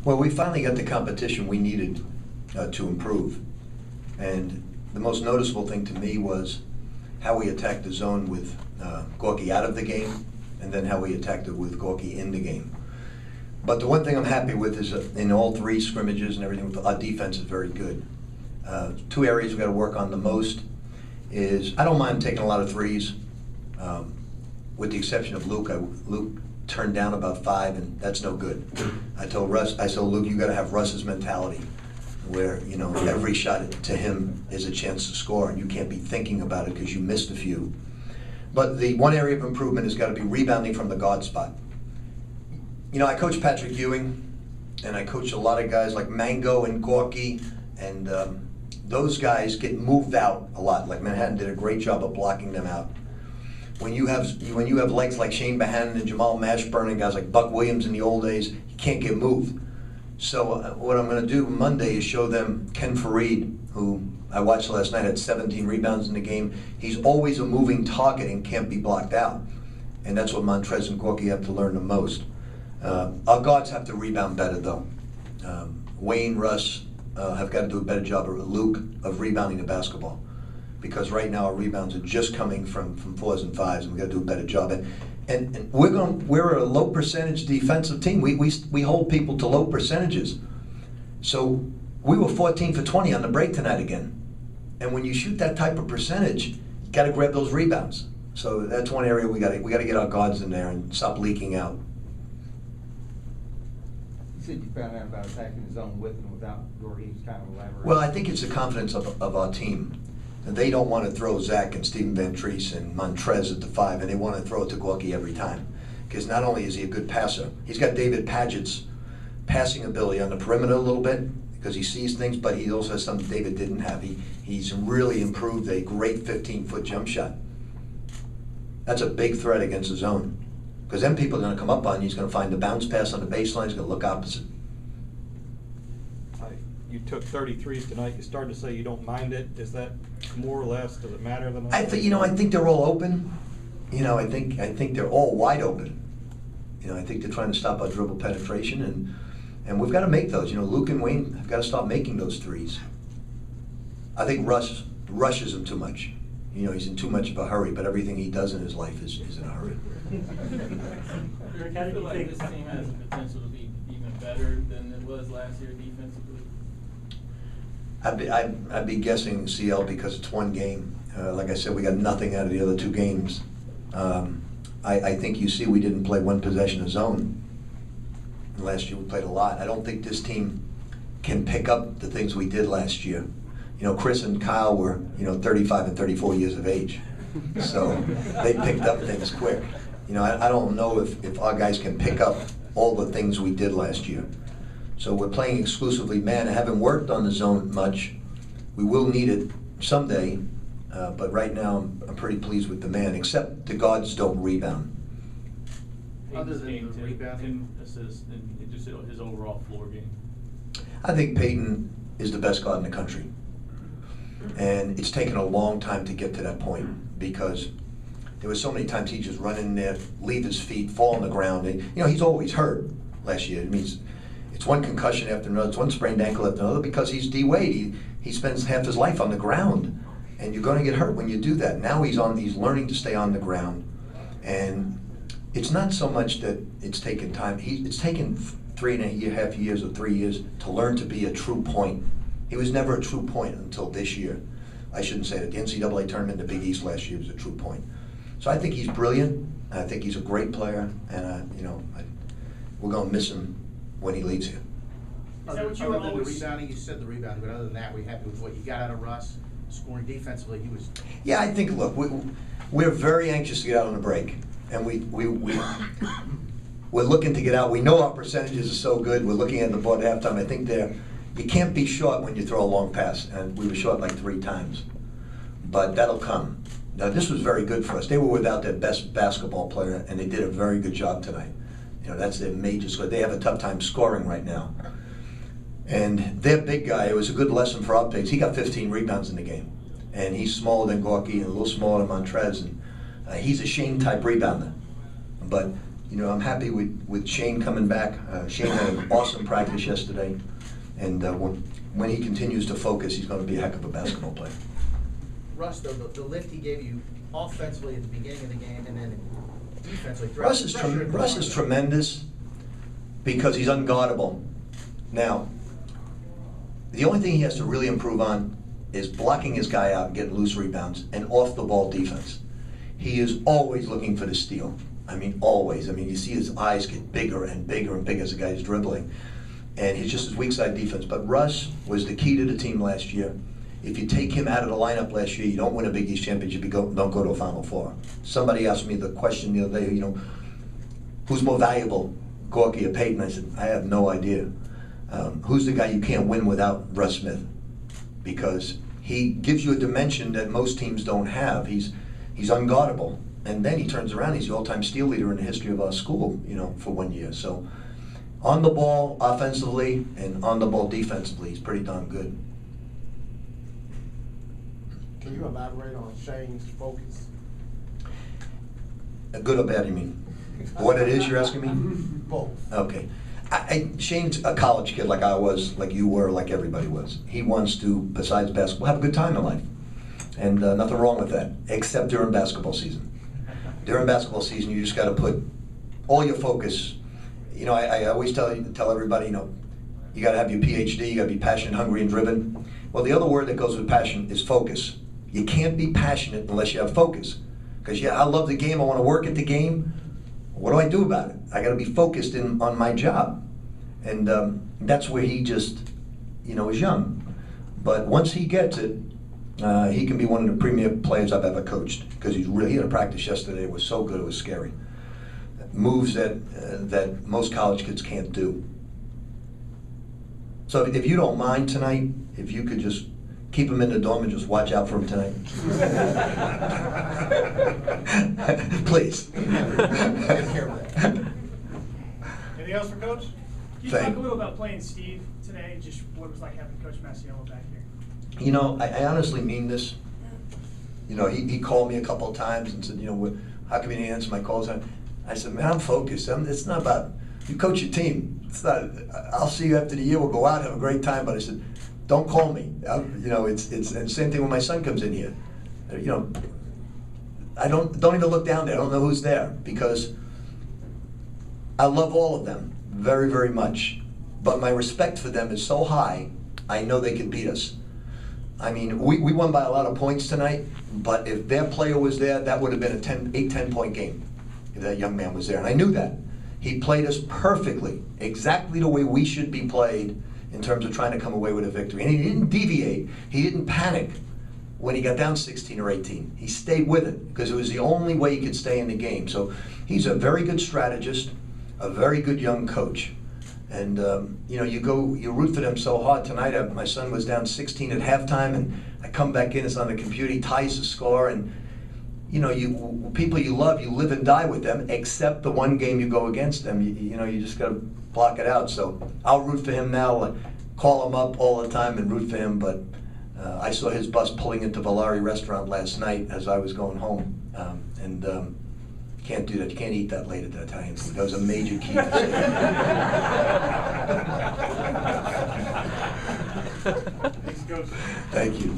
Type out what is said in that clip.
Well, we finally got the competition we needed to improve. And the most noticeable thing to me was how we attacked the zone with Gorky out of the game, and then how we attacked it with Gorky in the game. But the one thing I'm happy with is in all three scrimmages and everything, our defense is very good. Two areas we've got to work on the most is, I don't mind taking a lot of threes, with the exception of Luke. Luke turned down about 5, and that's no good. I told Luke, you got to have Russ's mentality, where every shot to him is a chance to score, and you can't be thinking about it because you missed a few. But the one area of improvement has got to be rebounding from the guard spot. I coach Patrick Ewing, and I coach a lot of guys like Mango and Gorky, and those guys get moved out a lot. Like Manhattan did a great job of blocking them out. When you have legs like Shane Bohannon and Jamal Mashburn and guys like Buck Williams in the old days, you can't get moved. So what I'm going to do Monday is show them Ken Fareed, who I watched last night, had 17 rebounds in the game. He's always a moving target and can't be blocked out. And that's what Montrez and Gorky have to learn the most. Our guards have to rebound better, though. Wayne, Russ have got to do a better job, or Luke, of rebounding the basketball. Because right now our rebounds are just coming from 4s and 5s, and we've got to do a better job. And we're a low percentage defensive team. We hold people to low percentages. So we were 14 for 20 on the break tonight again. And when you shoot that type of percentage, you got to grab those rebounds. So that's one area we got to get our guards in there and stop leaking out. You said you found out about attacking the zone with and without Gorky. Kind of elaborate. Well, I think it's the confidence of our team. And they don't want to throw Zach and Steven Van Treese and Montrez at the 5, and they want to throw it to Gorky every time. Because not only is he a good passer, he's got David Padgett's passing ability on the perimeter a little bit, because he sees things, but he also has something David didn't have. He's really improved a great 15-foot jump shot. That's a big threat against the zone. Because then people are going to come up on you. He's going to find the bounce pass on the baseline. He's going to look opposite. You took 33s tonight. You started to say you don't mind it. Is that more or less? Does it matter than that? I think they're all open. I think they're all wide open. I think they're trying to stop our dribble penetration, and we've got to make those. Luke and Wayne have got to stop making those threes. I think Russ rushes them too much. He's in too much of a hurry, but everything he does in his life is in a hurry. I feel like this team has the potential to be even better than it was last year defensively. I'd be guessing CL because it's one game. Like I said, we got nothing out of the other 2 games. I think you see we didn't play one possession of zone. Last year we played a lot. I don't think this team can pick up the things we did last year. Chris and Kyle were 35 and 34 years of age, so they picked up things quick. I don't know if our guys can pick up all the things we did last year. So we're playing exclusively man. I haven't worked on the zone much. We will need it someday, but right now I'm pretty pleased with the man, except the guards don't rebound. Other than the rebounding, assists, and just his overall floor game. I think Peyton is the best guard in the country. And it's taken a long time to get to that point, because there were so many times he just run in there, leave his feet, fall on the ground. And, he's always hurt last year. It means it's one concussion after another, it's one sprained ankle after another, because he's D-Wade. He spends half his life on the ground, and you're going to get hurt when you do that. Now he's learning to stay on the ground, and it's not so much that it's taken time. It's taken 3.5 years or 3 years to learn to be a true point. He was never a true point until this year. I shouldn't say that. The NCAA tournament in the Big East last year was a true point. So I think he's brilliant. I think he's a great player, and we're going to miss him when he leaves here. Other than the rebounding, you said the rebounding, but other than that, we're happy with what you got out of Russ. Scoring defensively, he was. Yeah, I think. Look, we're very anxious to get out on the break, and we're looking to get out. We know our percentages are so good. We're looking at the board at halftime. I think you can't be short when you throw a long pass, and we were short like 3 times, but that'll come. Now, this was very good for us. They were without their best basketball player, and they did a very good job tonight. That's their major score. They have a tough time scoring right now. And their big guy, it was a good lesson for our bigs. He got 15 rebounds in the game. And he's smaller than Gorky and a little smaller than Montrez. And he's a Shane-type rebounder. But you know, I'm happy with Shane coming back. Shane had an awesome practice yesterday, and when he continues to focus, he's going to be a heck of a basketball player. Russ, though, the lift he gave you offensively at the beginning of the game and then defensively. Russ is tremendous because he's unguardable. Now, the only thing he has to really improve on is blocking his guy out and getting loose rebounds and off-the-ball defense. He is always looking for the steal. I mean, always. I mean, you see his eyes get bigger and bigger and bigger as the guy's dribbling. And he's just his weak side defense. But Russ was the key to the team last year. If you take him out of the lineup last year, you don't win a Big East championship, you don't go to a Final Four. Somebody asked me the question the other day, you know, who's more valuable, Gorky or Payton? I said, I have no idea. Who's the guy you can't win without? Russ Smith. Because he gives you a dimension that most teams don't have. He's unguardable. And then he turns around, he's the all-time steal leader in the history of our school, you know, for 1 year. So on the ball offensively and on the ball defensively, he's pretty darn good. Can you elaborate on Shane's focus? Good or bad, you mean? What it is you're asking me? Both. Okay. Shane's a college kid like I was, like you were, like everybody was. He wants to, besides basketball, have a good time in life. And nothing wrong with that, except during basketball season. During basketball season, you just got to put all your focus. You know, I always tell everybody, you know, you got to have your PhD, you got to be passionate, hungry, and driven. Well, the other word that goes with passion is focus. You can't be passionate unless you have focus. Because, yeah, I love the game, I want to work at the game. What do I do about it? I got to be focused on my job. And that's where he just, you know, is young. But once he gets it, he can be one of the premier players I've ever coached, because he had a practice yesterday. It was so good, it was scary. Moves that most college kids can't do. So if you don't mind tonight, if you could just keep him in the dorm and just watch out for him tonight. Please. Anything else for Coach? Can you talk a little about playing Steve today, just what it was like having Coach Masiello back here? You know, I honestly mean this. You know, he called me a couple of times and said, you know, how come you didn't answer my calls? I said, man, I'm focused. It's not about, you coach your team. It's not, I'll see you after the year, we'll go out, have a great time. But I said, don't call me. You know, it's and same thing when my son comes in here. You know, I don't even look down there. I don't know who's there, because I love all of them very, very much. But my respect for them is so high, I know they can beat us. I mean, we won by a lot of points tonight, but if their player was there, that would have been a 8-10 point game if that young man was there. And I knew that. He played us perfectly, exactly the way we should be played in terms of trying to come away with a victory. And he didn't deviate. He didn't panic when he got down 16 or 18. He stayed with it because it was the only way he could stay in the game. So he's a very good strategist, a very good young coach. And you know, you root for them so hard. Tonight, my son was down 16 at halftime, and I come back in, it's on the computer, he ties the score, and you know, people you love, you live and die with them, except the one game you go against them. You know, you just got to block it out. So I'll root for him now, call him up all the time and root for him. But I saw his bus pulling into Valari restaurant last night as I was going home, and can't do that. You can't eat that late at the Italian food. That was a major key to safety. Thanks, Coach. Thank you.